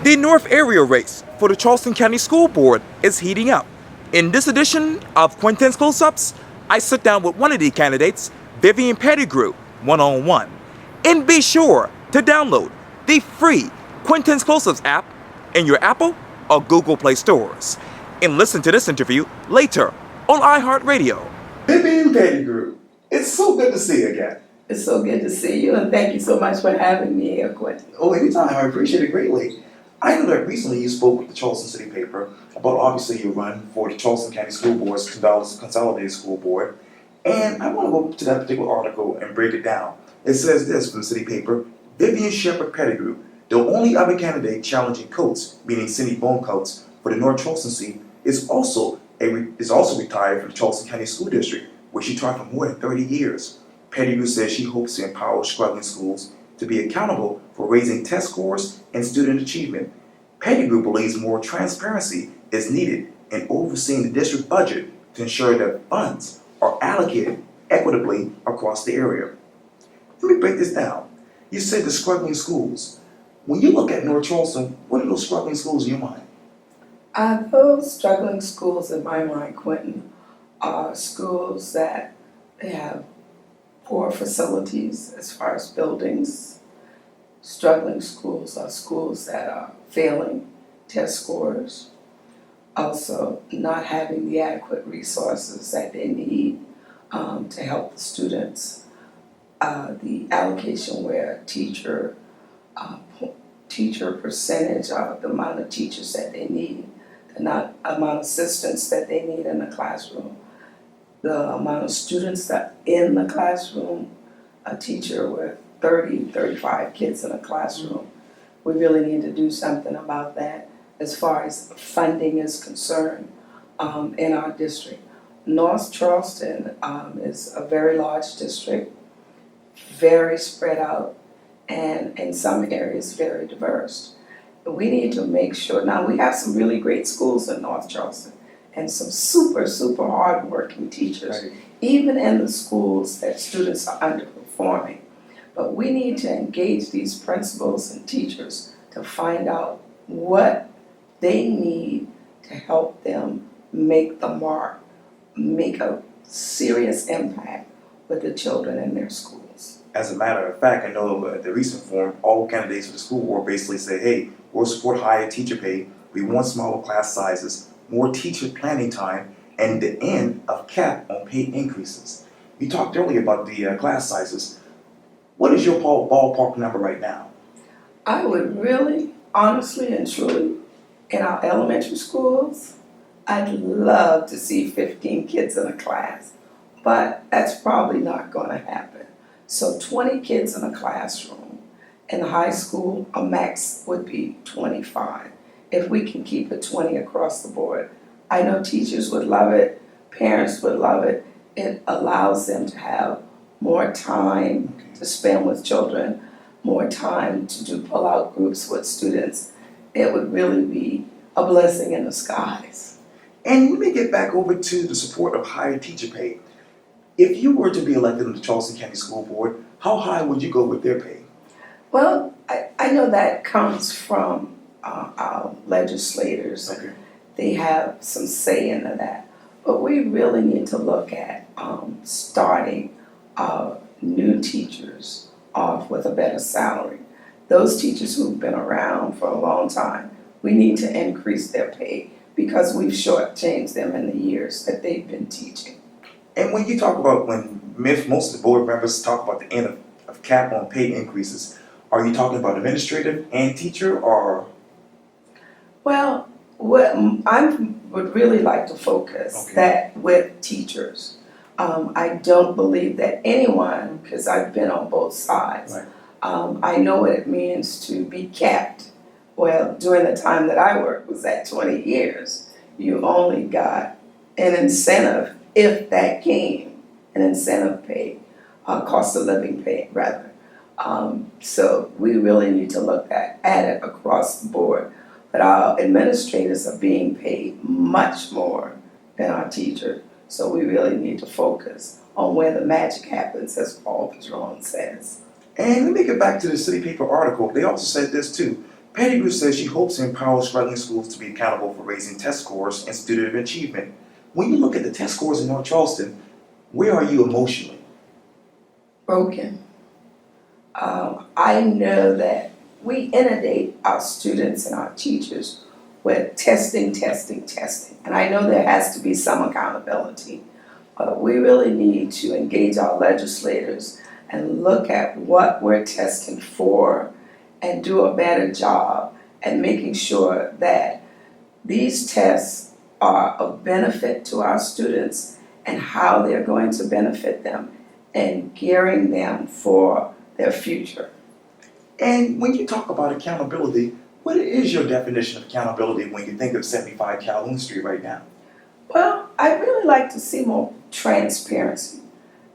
The North Area race for the Charleston County School Board is heating up. In this edition of Quintin's Close-Ups, I sit down with one of the candidates, Vivian Pettigrew, one-on-one. And be sure to download the free Quintin's Close-Ups app in your Apple or Google Play stores. And listen to this interview later on iHeartRadio. Vivian Pettigrew, it's so good to see you again. It's so good to see you, and thank you so much for having me here, Quintin. Oh, anytime. I appreciate it greatly. I know that recently you spoke with the Charleston City paper about obviously your run for the Charleston County School Board's Consolidated School Board. And I want to go to that particular article and break it down. It says this from the city paper: Vivian Shepherd Pettigrew, the only other candidate challenging Coates, meaning Cindy Bone Coates, for the North Charleston seat, is also retired from the Charleston County School District, where she taught for more than 30 years. Pettigrew says she hopes to empower struggling schools to be accountable for raising test scores and student achievement. Pettigrew believes more transparency is needed in overseeing the district budget to ensure that funds are allocated equitably across the area. Let me break this down. You said the struggling schools. When you look at North Charleston, what are those struggling schools in your mind? Those struggling schools in my mind, Quintin, are schools that have poor facilities as far as buildings. Struggling schools are schools that are failing test scores, also not having the adequate resources that they need to help the students. The allocation where teacher percentage of the amount of teachers that they need, the amount of assistants that they need in the classroom, the amount of students that in the classroom, a teacher with 30, 35 kids in a classroom. We really need to do something about that as far as funding is concerned in our district. North Charleston is a very large district, very spread out, and in some areas very diverse. We need to make sure, now we have some really great schools in North Charleston and some super, super hardworking teachers, Right. even in the schools that students are underperforming. But we need to engage these principals and teachers to find out what they need to help them make the mark, make a serious impact with the children in their schools. As a matter of fact, I know at the recent forum, all candidates for the school board basically say, hey, we'll support higher teacher pay, we want smaller class sizes, more teacher planning time, and the end of cap on pay increases. You talked earlier about the class sizes. What is your ballpark number right now? I would really, honestly and truly, in our elementary schools, I'd love to see 15 kids in a class, but that's probably not going to happen. So 20 kids in a classroom. In high school, a max would be 25. If we can keep it 20 across the board. I know teachers would love it, parents would love it. It allows them to have more time to spend with children, more time to do pull-out groups with students. It would really be a blessing in the skies. And let me get back over to the support of higher teacher pay. If you were to be elected in the Charleston County School Board, how high would you go with their pay? Well, I know that comes from our legislators. Okay. They have some say into that. But we really need to look at starting new teachers off with a better salary. Those teachers who've been around for a long time, we need to increase their pay because we've shortchanged them in the years that they've been teaching. And when you talk about, when most of the board members talk about the end of cap on pay increases, are you talking about administrative and teacher, or? Well, what I would really like to focus that with teachers. I don't believe that anyone, because I've been on both sides, Right. I know what it means to be capped. Well, during the time that I worked was at 20 years. You only got an incentive, if that came, an incentive pay, cost of living pay rather. So we really need to look at it across the board. But our administrators are being paid much more than our teachers. So we really need to focus on where the magic happens, as Paul Padron says. And let me get back to the city paper article. They also said this too. Pettigrew says she hopes to empower struggling schools to be accountable for raising test scores and student achievement. When you look at the test scores in North Charleston, where are you emotionally? Broken. I know that we inundate our students and our teachers with testing. And I know there has to be some accountability, but we really need to engage our legislators and look at what we're testing for and do a better job at making sure that these tests are of benefit to our students and how they're going to benefit them and gearing them for their future. And when you talk about accountability, what is your definition of accountability when you think of 75 Calhoun Street right now? Well, I really like to see more transparency.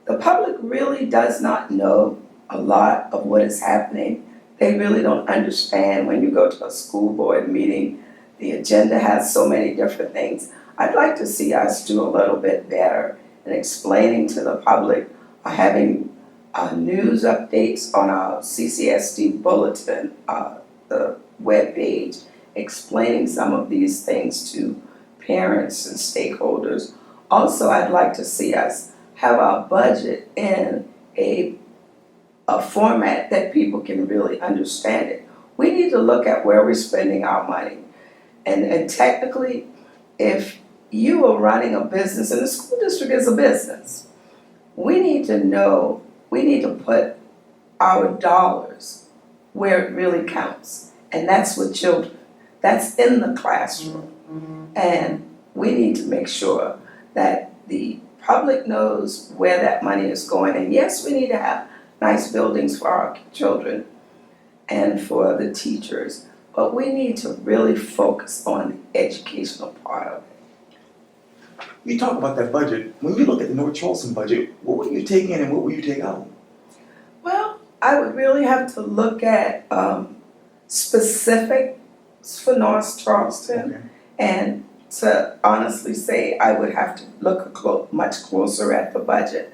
The public really does not know a lot of what is happening. They really don't understand when you go to a school board meeting, the agenda has so many different things. I'd like to see us do a little bit better in explaining to the public, having news updates on our CCSD bulletin, the webpage, explaining some of these things to parents and stakeholders. Also, I'd like to see us have our budget in a format that people can really understand it. We need to look at where we're spending our money. And technically, if you are running a business, and the school district is a business, we need to know, we need to put our dollars where it really counts. And that's with children. That's in the classroom. And we need to make sure that the public knows where that money is going. And yes, we need to have nice buildings for our children and for the teachers, but we need to really focus on the educational part of it. You talk about that budget. When you look at the North Charleston budget, what will you take in and what will you take out? Well, I would really have to look at specifics for North Charleston. Okay. And to honestly say, I would have to look much closer at the budget.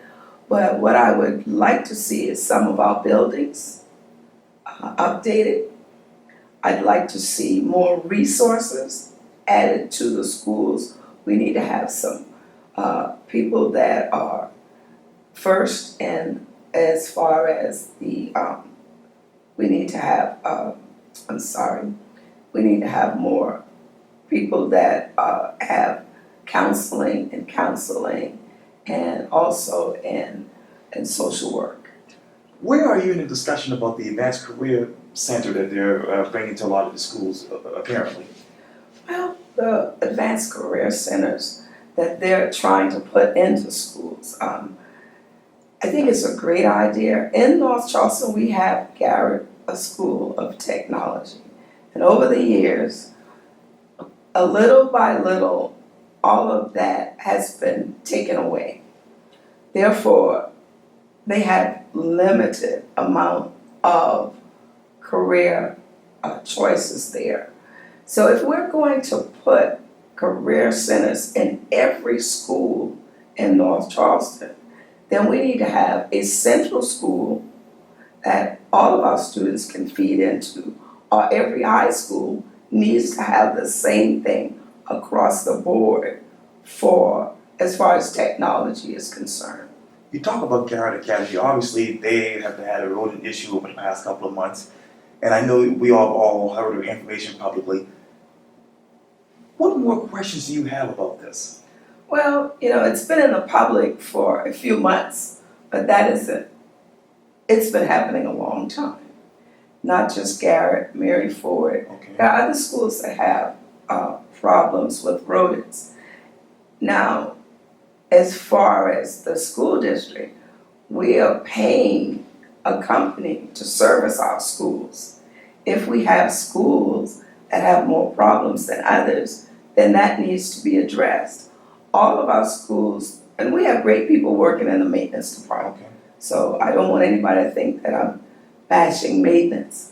But what I would like to see is some of our buildings updated. I'd like to see more resources added to the schools. We need to have some people that are first, and as far as the, we need to have, we need to have more people that have counseling and also in social work. Where are you in the discussion about the Advanced Career Center that they're bringing to a lot of the schools, apparently? Well, the advanced career centers that they're trying to put into schools, I think it's a great idea. In North Charleston, we have Garrett, a school of technology. And over the years, a little by little, all of that has been taken away. Therefore, they have limited amount of career choices there. So if we're going to put career centers in every school in North Charleston, then we need to have a central school that all of our students can feed into, or every high school needs to have the same thing across the board for as far as technology is concerned. You talk about Garrett Academy. Obviously, they have had a rodent issue over the past couple of months, and I know we all heard the information publicly. What more questions do you have about this? Well, it's been in the public for a few months, but it's been happening a long time. Not just Garrett, Mary Ford. Okay. There are other schools that have problems with rodents. Now, as far as the school district, we are paying a company to service our schools. If we have schools that have more problems than others, then that needs to be addressed. All of our schools, and we have great people working in the maintenance department. Okay. So I don't want anybody to think that I'm bashing maintenance.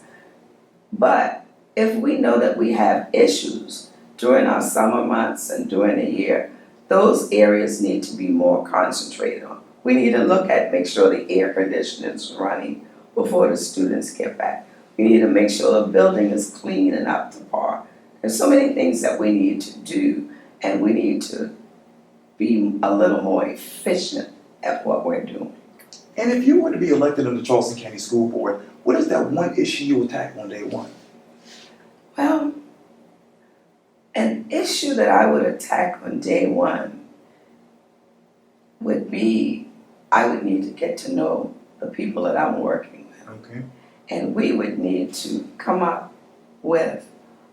But if we know that we have issues during our summer months and during the year, those areas need to be more concentrated on. We need to make sure the air conditioning is running before the students get back. We need to make sure the building is clean and up to par. There's so many things that we need to do, and we need to be a little more efficient at what we're doing. And if you were to be elected on the Charleston County School Board, what is that one issue you would tackle on day one? Well, an issue that I would attack on day one would be, I would need to get to know the people that I'm working with. Okay. And we would need to come up with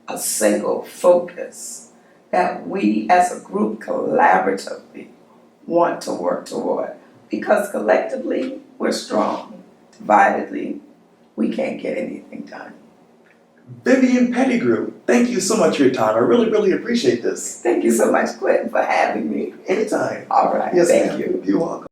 a single focus that we as a group collaboratively want to work toward. Because collectively, we're strong. Dividedly, we can't get anything done. Vivian Pettigrew, thank you so much for your time. I really, really appreciate this. Thank you so much, Quintin, for having me. Anytime. All right, Yes, thank ma'am. you. You're welcome.